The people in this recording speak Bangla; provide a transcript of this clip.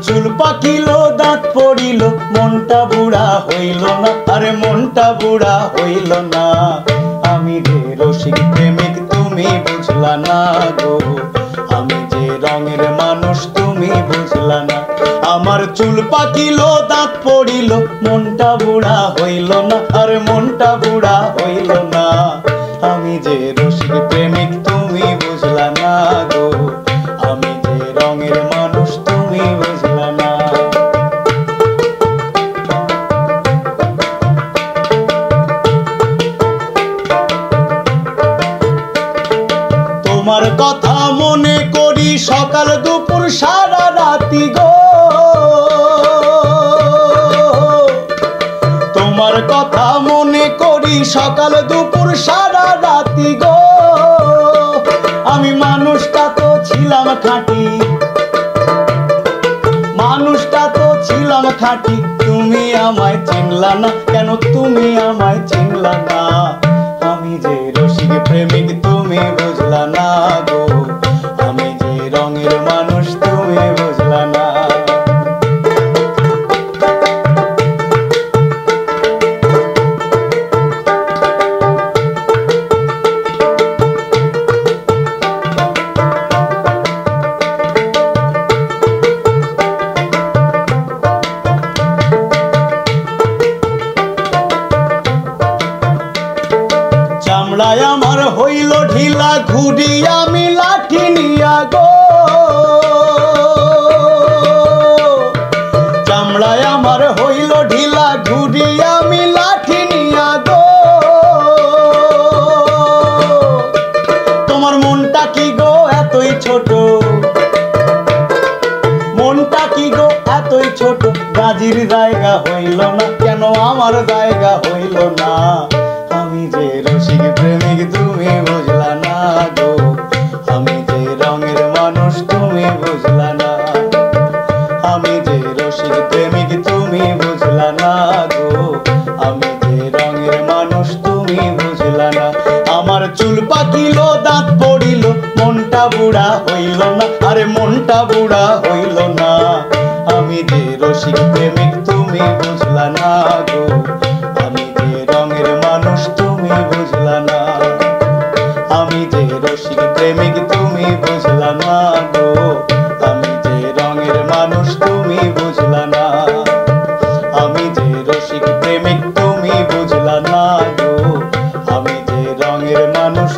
চুল পাকিল দাঁত পড়িল মনটা বুড়া হইল না, আরে মনটা বুড়া হইল না। আমি যে রসিক প্রেমিক তুমি বুঝলা না গো, আমি যে রঙের মানুষ তুমি বুঝলা না। আমার চুল পাকিল দাঁত পড়িল মনটা বুড়া হইল না, আরে মনটা বুড়া হইল না। আমি যে রসিক প্রেমিক তুমি বুঝলা না গো, আমি যে রঙের মানুষ তুমি বুঝলা না। তোমার কথা মনে করি সকাল দুপুর সারা রাতি গো, তোমার কথা মনে করি সকাল দুপুর সারা রাতি গো। আমি মানুষটা তো ছিলাম খাঁটি, মানুষটা তো ছিলাম খাঁটি, তুমি আমায় চিনলা না, কেন তুমি আমায় চিনলা না। আমি যে রসিক প্রেমিক তুমি বুঝলা না গো, আমি যে রঙের মানুষ তুমি বুঝলা না। চামড়ায় আমার হইল ঢিলা ঘুরি আমি লাঠি নিয়া গো, চামড়ায় আমার হইল ঢিলা ঘুরি আমি লাঠি নিয়া গো। তোমার মনটা কি গো এতই ছোট, মনটা কি গো এতই ছোট, গাজির জায়গা হইল না, কেন আমার জায়গা হইল না। আমি যে রসিক প্রেমিক তুমি বুঝলা না গো, আমি যে রঙের মানুষ তুমি বুঝলা না। আমি যে রসিক প্রেমিক তুমি বুঝলা না গো, আমি যে রঙের মানুষ তুমি বুঝলা না। আমার চুল পাকিল দাঁত পড়িল মনটা বুড়া হইল না, আরে মনটা বুড়া হইল না। আমি যে রসিক প্রেমিক তুমি বুঝলা না গো, আমি যে রঙের মানুষ তুমি বুঝলা না। আমি যে রসিক প্রেমিক তুমি বুঝলা না গো, আমি যে রঙের মানুষ তুমি বুঝলা না। আমি যে রসিক প্রেমিক তুমি বুঝলা না গো, আমি যে রঙের মানুষ।